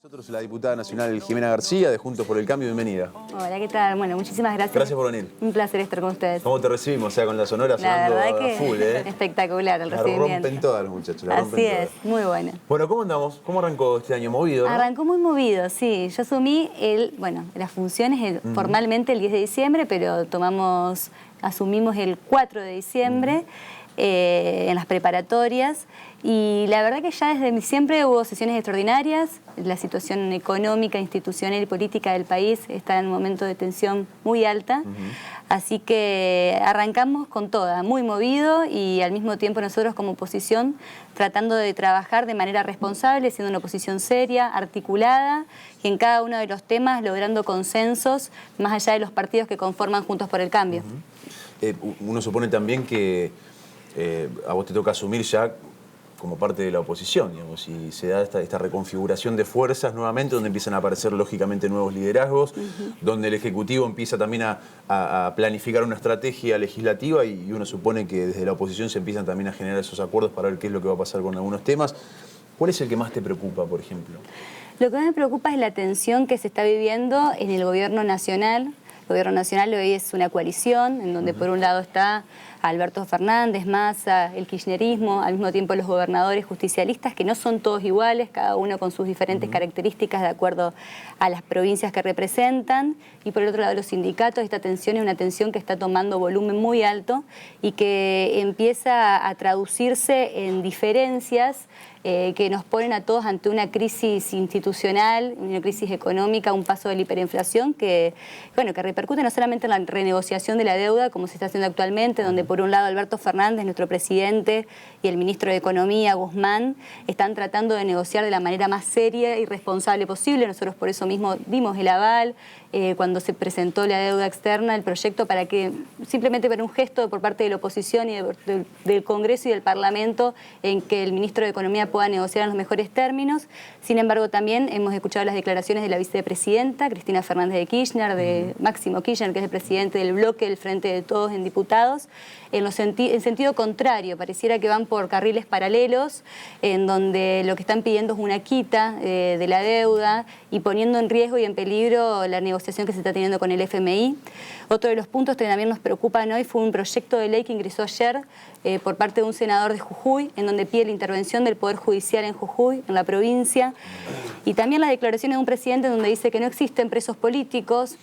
Nosotros, la diputada nacional Jimena García, de Juntos por el Cambio, bienvenida. Hola, ¿qué tal? Bueno, muchísimas gracias. Gracias por venir. Un placer estar con ustedes. ¿Cómo te recibimos? O sea, con la sonora sonando La verdad a que full, espectacular el la recibimiento. rompen todas los muchachos, la Así rompen es, todas. muy bueno. Bueno, ¿cómo andamos? ¿Cómo arrancó este año? ¿Movido, no? Arrancó muy movido, sí. Yo asumí las funciones formalmente el 10 de diciembre, pero asumimos el 4 de diciembre en las preparatorias. Y la verdad que ya desde siempre hubo sesiones extraordinarias. La situación económica, institucional y política del país está en un momento de tensión muy alta. Así que arrancamos con toda, muy movido, y al mismo tiempo nosotros como oposición tratando de trabajar de manera responsable, siendo una oposición seria, articulada, y en cada uno de los temas logrando consensos más allá de los partidos que conforman Juntos por el Cambio. Uno supone también que a vos te toca asumir ya como parte de la oposición, digamos, y se da esta reconfiguración de fuerzas nuevamente, donde empiezan a aparecer lógicamente nuevos liderazgos, donde el Ejecutivo empieza también a planificar una estrategia legislativa, y uno supone que desde la oposición se empiezan también a generar esos acuerdos para ver qué es lo que va a pasar con algunos temas. ¿Cuál es el que más te preocupa, por ejemplo? Lo que más me preocupa es la tensión que se está viviendo en el gobierno nacional. El gobierno nacional hoy es una coalición en donde por un lado está Alberto Fernández, Massa, el kirchnerismo, al mismo tiempo los gobernadores justicialistas, que no son todos iguales, cada uno con sus diferentes características de acuerdo a las provincias que representan, y por el otro lado los sindicatos. Esta tensión es una tensión que está tomando volumen muy alto y que empieza a traducirse en diferencias que nos ponen a todos ante una crisis institucional, una crisis económica, un paso de la hiperinflación que repercute no solamente en la renegociación de la deuda, como se está haciendo actualmente, donde por un lado Alberto Fernández, nuestro presidente, y el ministro de Economía, Guzmán, están tratando de negociar de la manera más seria y responsable posible. Nosotros por eso mismo dimos el aval cuando se presentó la deuda externa, el proyecto, para que simplemente por un gesto por parte de la oposición y del Congreso y del Parlamento en que el ministro de Economía pueda negociar en los mejores términos. Sin embargo, también hemos escuchado las declaraciones de la vicepresidenta, Cristina Fernández de Kirchner, de Máximo Kirchner, que es el presidente del bloque del Frente de Todos en Diputados, en sentido contrario. Pareciera que van por carriles paralelos, en donde lo que están pidiendo es una quita de la deuda y poniendo en riesgo y en peligro la negociación que se está teniendo con el FMI. Otro de los puntos que también nos preocupan hoy fue un proyecto de ley que ingresó ayer por parte de un senador de Jujuy, en donde pide la intervención del Poder Judicial en Jujuy, en la provincia, y también las declaraciones de un presidente donde dice que no existen presos políticos,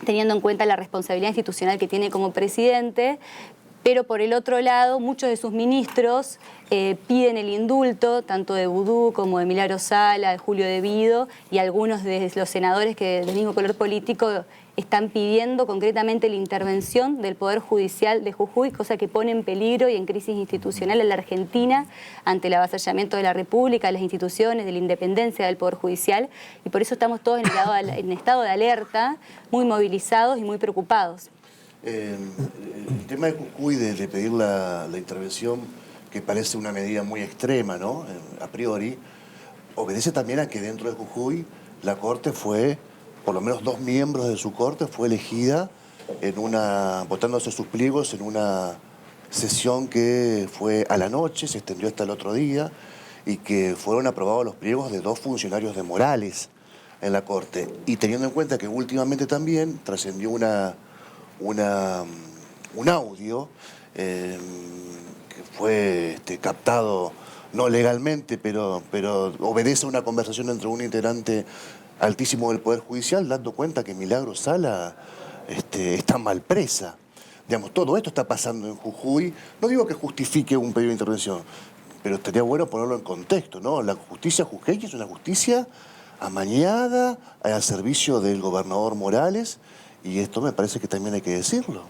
teniendo en cuenta la responsabilidad institucional que tiene como presidente. Pero por el otro lado, muchos de sus ministros piden el indulto, tanto de Vudú como de Milagro Sala, de Julio De Vido, y algunos de los senadores que del mismo color político están pidiendo concretamente la intervención del Poder Judicial de Jujuy, cosa que pone en peligro y en crisis institucional a la Argentina ante el avasallamiento de la República, de las instituciones, de la independencia del Poder Judicial, y por eso estamos todos en estado de alerta, muy movilizados y muy preocupados. El tema de Jujuy, de pedir la intervención, que parece una medida muy extrema, ¿no? A priori, obedece también a que dentro de Jujuy la Corte fue, por lo menos 2 miembros de su Corte fue elegida votándose sus pliegos en una sesión que fue a la noche, se extendió hasta el otro día, y que fueron aprobados los pliegos de 2 funcionarios de Morales en la Corte. Y teniendo en cuenta que últimamente también trascendió un audio que fue captado no legalmente, pero obedece a una conversación entre un integrante altísimo del Poder Judicial, dando cuenta que Milagro Sala está mal presa. Digamos, todo esto está pasando en Jujuy. No digo que justifique un pedido de intervención, pero estaría bueno ponerlo en contexto, ¿no? La justicia jujeña es una justicia amañada al servicio del gobernador Morales, y esto me parece que también hay que decirlo.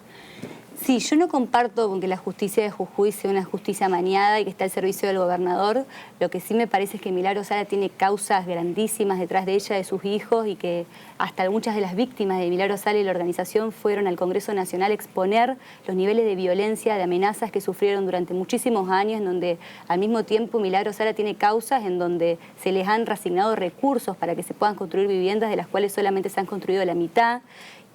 Sí, yo no comparto con que la justicia de Jujuy sea una justicia amañada y que está al servicio del gobernador. Lo que sí me parece es que Milagro Sala tiene causas grandísimas detrás de ella, de sus hijos, y que hasta muchas de las víctimas de Milagro Sala y la organización fueron al Congreso Nacional a exponer los niveles de violencia, de amenazas que sufrieron durante muchísimos años, en donde al mismo tiempo Milagro Sala tiene causas en donde se les han reasignado recursos para que se puedan construir viviendas, de las cuales solamente se han construido la mitad.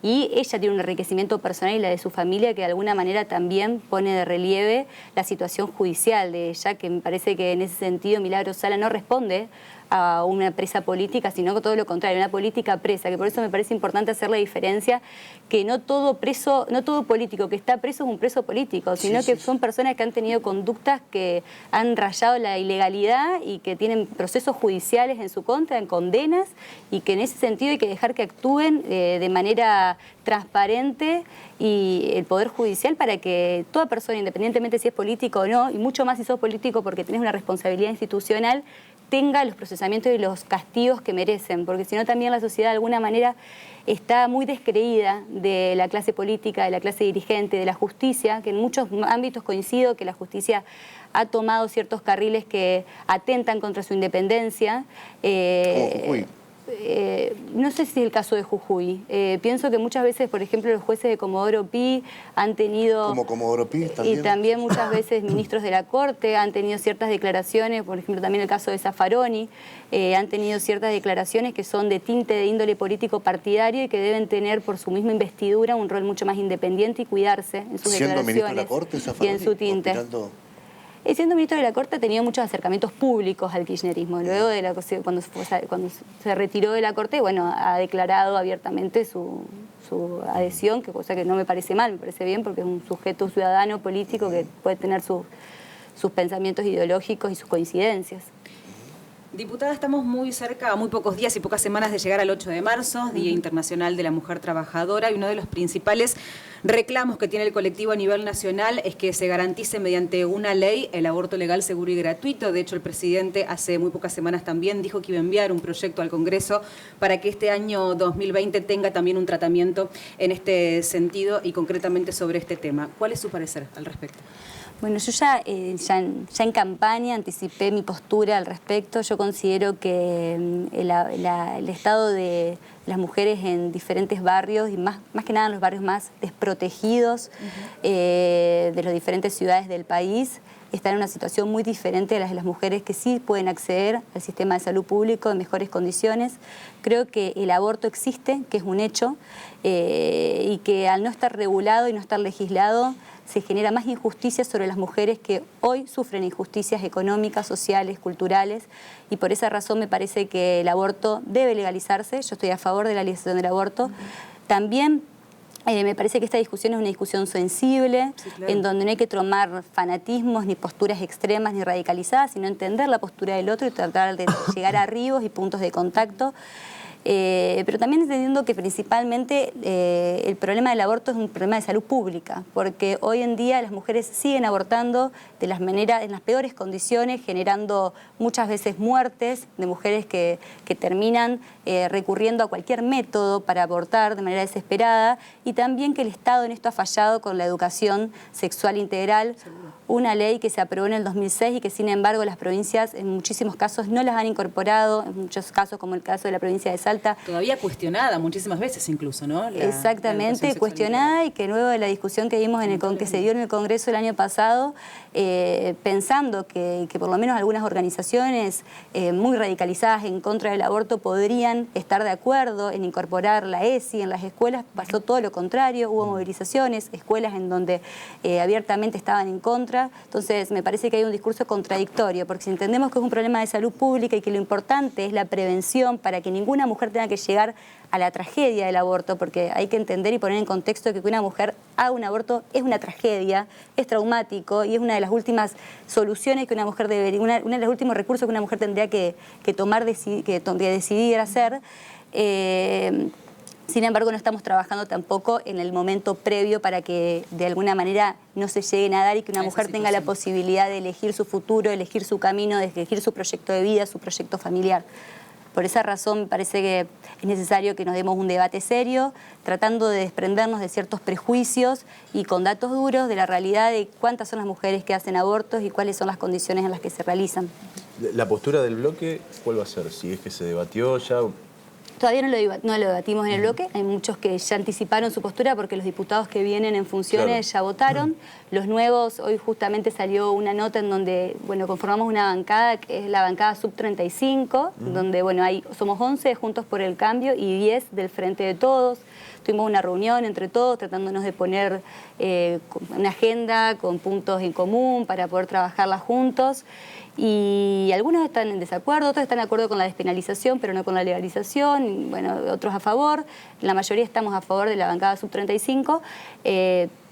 Y ella tiene un enriquecimiento personal, y la de su familia, que de alguna manera también pone de relieve la situación judicial de ella, que me parece que en ese sentido Milagro Sala no responde a una presa política, sino que todo lo contrario, una política presa, que por eso me parece importante hacer la diferencia, que no todo preso, no todo político que está preso es un preso político, sino que son personas que han tenido conductas que han rayado la ilegalidad y que tienen procesos judiciales en su contra, en condenas, y que en ese sentido hay que dejar que actúen de manera transparente y el Poder Judicial para que toda persona, independientemente si es político o no, y mucho más si sos político porque tenés una responsabilidad institucional, tenga los procesamientos y los castigos que merecen, porque si no también la sociedad de alguna manera está muy descreída de la clase política, de la clase dirigente, de la justicia, que en muchos ámbitos coincido que la justicia ha tomado ciertos carriles que atentan contra su independencia. Como Jujuy. No sé si es el caso de Jujuy. Pienso que muchas veces, por ejemplo, los jueces de Comodoro Pi han tenido... Como Comodoro Pi también. Y también muchas veces ministros de la Corte han tenido ciertas declaraciones, por ejemplo, también el caso de Zaffaroni, han tenido ciertas declaraciones que son de tinte de índole político partidario y que deben tener por su misma investidura un rol mucho más independiente y cuidarse en sus Siendo declaraciones ministro de la Corte, Zaffaroni, y en su tinte. Siendo ministro de la Corte ha tenido muchos acercamientos públicos al kirchnerismo. Luego, cuando se retiró de la Corte, bueno, ha declarado abiertamente su adhesión, que cosa que no me parece mal, me parece bien, porque es un sujeto ciudadano político que puede tener sus pensamientos ideológicos y sus coincidencias. Diputada, estamos muy cerca, a muy pocos días y pocas semanas de llegar al 8 de marzo, Día Internacional de la Mujer Trabajadora, y uno de los principales reclamos que tiene el colectivo a nivel nacional es que se garantice mediante una ley el aborto legal, seguro y gratuito. De hecho, el presidente hace muy pocas semanas también dijo que iba a enviar un proyecto al Congreso para que este año 2020 tenga también un tratamiento en este sentido y concretamente sobre este tema. ¿Cuál es su parecer al respecto? Bueno, yo ya en campaña anticipé mi postura al respecto. Yo considero que el estado de las mujeres en diferentes barrios, y más que nada en los barrios más desprotegidos de las diferentes ciudades del país, están en una situación muy diferente de las mujeres que sí pueden acceder al sistema de salud público en mejores condiciones. Creo que el aborto existe, que es un hecho, y que al no estar regulado y no estar legislado, se genera más injusticia sobre las mujeres que hoy sufren injusticias económicas, sociales, culturales, y por esa razón me parece que el aborto debe legalizarse. Yo estoy a favor de la legalización del aborto. También me parece que esta discusión es una discusión sensible, sí, claro, en donde no hay que tomar fanatismos, ni posturas extremas, ni radicalizadas, sino entender la postura del otro y tratar de llegar a ríos y puntos de contacto. Pero también entendiendo que principalmente el problema del aborto es un problema de salud pública, porque hoy en día las mujeres siguen abortando de las maneras, en las peores condiciones, generando muchas veces muertes de mujeres que terminan recurriendo a cualquier método para abortar de manera desesperada, y también que el Estado en esto ha fallado con la educación sexual integral. Seguro. Una ley que se aprobó en el 2006 y que sin embargo las provincias en muchísimos casos no las han incorporado, en muchos casos como el caso de la provincia de Salta. Todavía cuestionada muchísimas veces incluso, ¿no? Exactamente, cuestionada, y que luego de la discusión que vimos que se dio en el Congreso el año pasado, pensando que por lo menos algunas organizaciones muy radicalizadas en contra del aborto podrían estar de acuerdo en incorporar la ESI en las escuelas, pasó todo lo contrario, hubo movilizaciones, escuelas en donde abiertamente estaban en contra. Entonces me parece que hay un discurso contradictorio, porque si entendemos que es un problema de salud pública y que lo importante es la prevención para que ninguna mujer tenga que llegar a la tragedia del aborto, porque hay que entender y poner en contexto que una mujer haga un aborto es una tragedia, es traumático y es una de las últimas soluciones que una mujer debería, uno de los últimos recursos que una mujer tendría que tomar, decidir hacer. Sin embargo, no estamos trabajando tampoco en el momento previo para que de alguna manera no se llegue a dar y que una mujer tenga la posibilidad de elegir su futuro, elegir su camino, de elegir su proyecto de vida, su proyecto familiar. Por esa razón me parece que es necesario que nos demos un debate serio, tratando de desprendernos de ciertos prejuicios y con datos duros de la realidad de cuántas son las mujeres que hacen abortos y cuáles son las condiciones en las que se realizan. ¿La postura del bloque cuál va a ser? Si es que se debatió ya... Todavía no lo debatimos en el bloque, hay muchos que ya anticiparon su postura porque los diputados que vienen en funciones ya votaron. Los nuevos, hoy justamente salió una nota en donde, bueno, conformamos una bancada que es la bancada sub-35, donde, bueno, somos 11 Juntos por el Cambio y 10 del Frente de Todos. tuvimos una reunión entre todos tratándonos de poner una agenda con puntos en común para poder trabajarla juntos. Y algunos están en desacuerdo, otros están de acuerdo con la despenalización, pero no con la legalización, y, bueno, otros a favor. La mayoría estamos a favor de la bancada sub-35.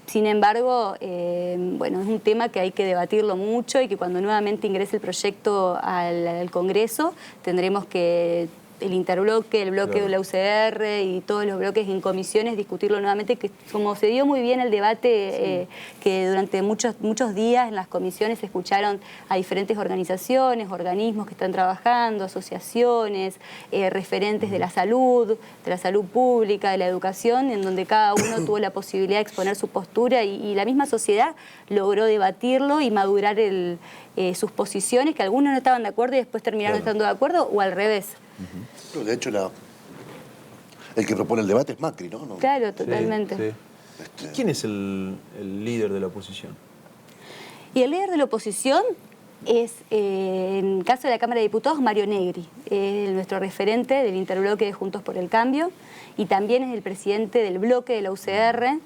Sin embargo, bueno, es un tema que hay que debatirlo mucho y que cuando nuevamente ingrese el proyecto al Congreso tendremos que el interbloque, el bloque de la UCR y todos los bloques en comisiones discutirlo nuevamente, que como se dio muy bien el debate, que durante muchos días en las comisiones se escucharon a diferentes organizaciones, organismos que están trabajando, asociaciones, referentes de la salud pública, de la educación, en donde cada uno tuvo la posibilidad de exponer su postura y la misma sociedad logró debatirlo y madurar sus posiciones, que algunos no estaban de acuerdo y después terminaron estando de acuerdo, o al revés. No, de hecho, el que propone el debate es Macri, ¿no? Claro, totalmente. Sí. ¿Quién es el líder de la oposición? Y el líder de la oposición es, en el caso de la Cámara de Diputados, Mario Negri, nuestro referente del interbloque de Juntos por el Cambio, y también es el presidente del bloque de la UCR.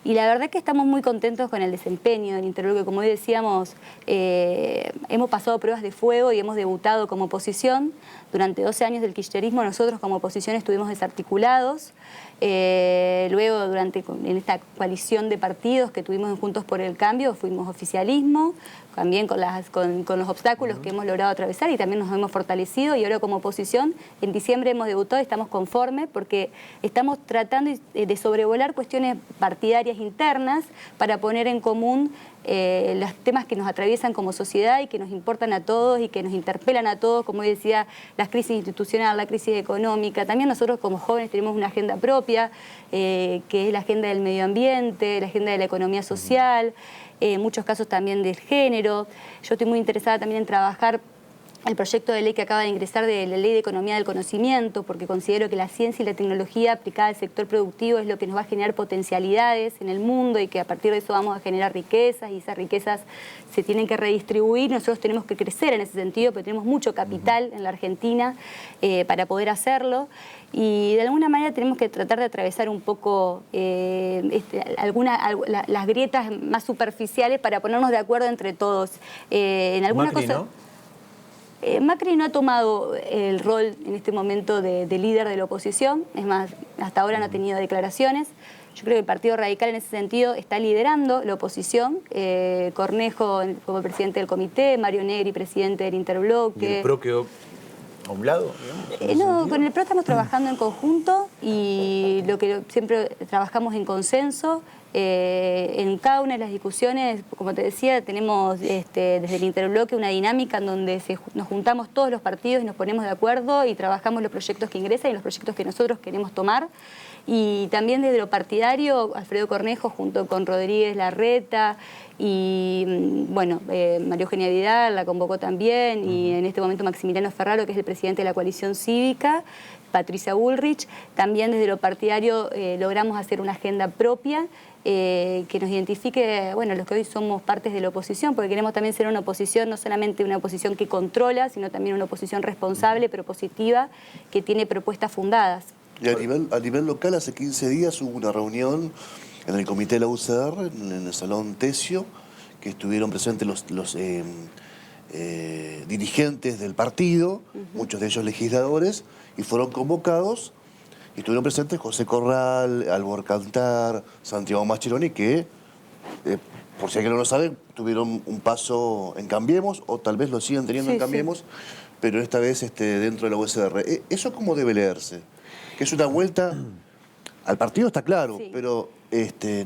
Y la verdad que estamos muy contentos con el desempeño del interbloque. Como hoy decíamos, hemos pasado pruebas de fuego y hemos debutado como oposición. Durante 12 años del kirchnerismo nosotros como oposición estuvimos desarticulados. Luego, en esta coalición de partidos que tuvimos en Juntos por el Cambio, fuimos oficialismo, también con los obstáculos que hemos logrado atravesar y también nos hemos fortalecido. Y ahora como oposición, en diciembre hemos debutado y estamos conformes porque estamos tratando de sobrevolar cuestiones partidarias internas para poner en común los temas que nos atraviesan como sociedad y que nos importan a todos y que nos interpelan a todos, como decía, la crisis institucional, la crisis económica. También nosotros como jóvenes tenemos una agenda propia, que es la agenda del medio ambiente, la agenda de la economía social, en muchos casos también del género. Yo estoy muy interesada también en trabajar el proyecto de ley que acaba de ingresar de la Ley de Economía del Conocimiento, porque considero que la ciencia y la tecnología aplicada al sector productivo es lo que nos va a generar potencialidades en el mundo y que a partir de eso vamos a generar riquezas y esas riquezas se tienen que redistribuir. Nosotros tenemos que crecer en ese sentido, porque tenemos mucho capital en la Argentina para poder hacerlo. Y de alguna manera tenemos que tratar de atravesar un poco las grietas más superficiales para ponernos de acuerdo entre todos. En alguna Macri, cosa, ¿no? Macri no ha tomado el rol en este momento de líder de la oposición, es más, hasta ahora no ha tenido declaraciones. Yo creo que el Partido Radical en ese sentido está liderando la oposición, Cornejo como presidente del comité, Mario Negri presidente del interbloque. ¿Y el PRO quedó a un lado, digamos? No, con el PRO estamos trabajando en conjunto y lo que siempre trabajamos en consenso. En cada una de las discusiones, como te decía, tenemos desde el interbloque una dinámica en donde nos juntamos todos los partidos y nos ponemos de acuerdo y trabajamos los proyectos que ingresan y los proyectos que nosotros queremos tomar. Y también desde lo partidario, Alfredo Cornejo junto con Rodríguez Larreta y bueno, María Eugenia Vidal la convocó también y en este momento Maximiliano Ferraro, que es el presidente de la coalición cívica, Patricia Bullrich. También desde lo partidario logramos hacer una agenda propia que nos identifique, bueno, los que hoy somos partes de la oposición, porque queremos también ser una oposición, no solamente una oposición que controla, sino también una oposición responsable, propositiva, que tiene propuestas fundadas. Y a nivel local, hace 15 días hubo una reunión en el comité de la UCR, en el Salón Tesio, que estuvieron presentes los dirigentes del partido, muchos de ellos legisladores, y fueron convocados, y estuvieron presentes José Corral, Albor Cantar, Santiago Mascheroni, que, por si alguien no lo sabe, tuvieron un paso en Cambiemos, o tal vez lo siguen teniendo en Cambiemos, pero esta vez dentro de la UCR. ¿Eso cómo debe leerse? Que es una vuelta al partido, está claro, pero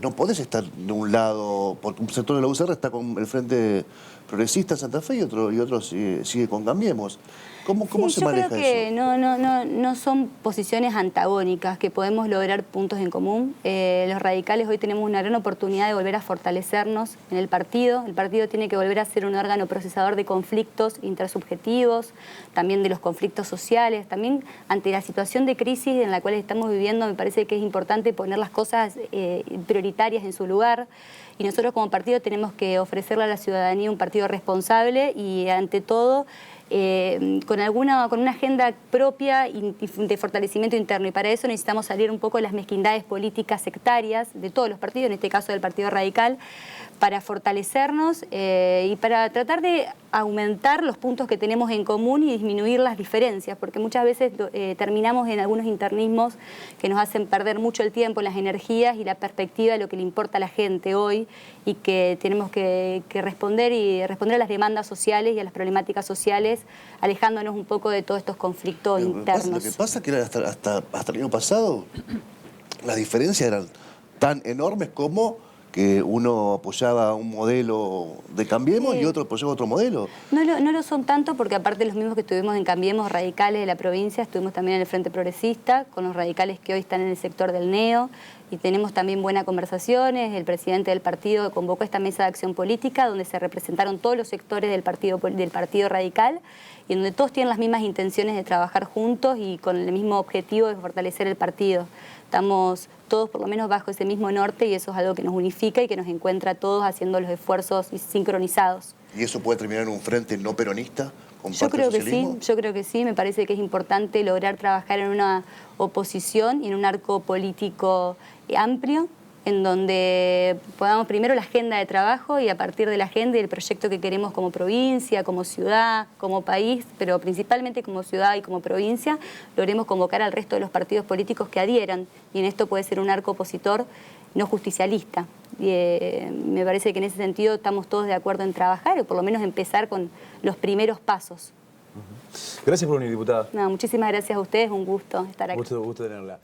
no podés estar de un lado, porque un sector de la UCR está con el Frente Progresista en Santa Fe y otro sigue con Cambiemos. ¿Cómo se maneja eso? Yo creo que no son posiciones antagónicas, que podemos lograr puntos en común. Los radicales hoy tenemos una gran oportunidad de volver a fortalecernos en el partido. El partido tiene que volver a ser un órgano procesador de conflictos intersubjetivos, también de los conflictos sociales. También ante la situación de crisis en la cual estamos viviendo, me parece que es importante poner las cosas prioritarias en su lugar. Y nosotros como partido tenemos que ofrecerle a la ciudadanía un partido responsable y ante todo con una agenda propia y de fortalecimiento interno. Y para eso necesitamos salir un poco de las mezquindades políticas sectarias de todos los partidos, en este caso del Partido Radical, para fortalecernos y para tratar de aumentar los puntos que tenemos en común y disminuir las diferencias, porque muchas veces terminamos en algunos internismos que nos hacen perder mucho el tiempo, las energías y la perspectiva de lo que le importa a la gente hoy, y que tenemos que responder a las demandas sociales y a las problemáticas sociales, alejándonos un poco de todos estos conflictos internos. Lo que pasa es que hasta el año pasado las diferencias eran tan enormes como que uno apoyaba un modelo de Cambiemos y otro apoyaba otro modelo. No lo son tanto, porque aparte los mismos que estuvimos en Cambiemos, radicales de la provincia, estuvimos también en el Frente Progresista, con los radicales que hoy están en el sector del NEO, y tenemos también buenas conversaciones. El presidente del partido convocó esta mesa de acción política donde se representaron todos los sectores del partido radical, y donde todos tienen las mismas intenciones de trabajar juntos y con el mismo objetivo de fortalecer el partido. Estamos todos por lo menos bajo ese mismo norte, y eso es algo que nos unifica y que nos encuentra a todos haciendo los esfuerzos sincronizados. ¿Y eso puede terminar en un frente no peronista? Yo creo que sí, me parece que es importante lograr trabajar en una oposición y en un arco político amplio, en donde podamos primero la agenda de trabajo, y a partir de la agenda y el proyecto que queremos como provincia, como ciudad, como país, pero principalmente como ciudad y como provincia, logremos convocar al resto de los partidos políticos que adhieran, y en esto puede ser un arco opositor no justicialista. Y, me parece que en ese sentido estamos todos de acuerdo en trabajar, o por lo menos empezar con los primeros pasos. Gracias por venir, diputada. No, muchísimas gracias a ustedes, un gusto estar aquí. Gusto tenerla.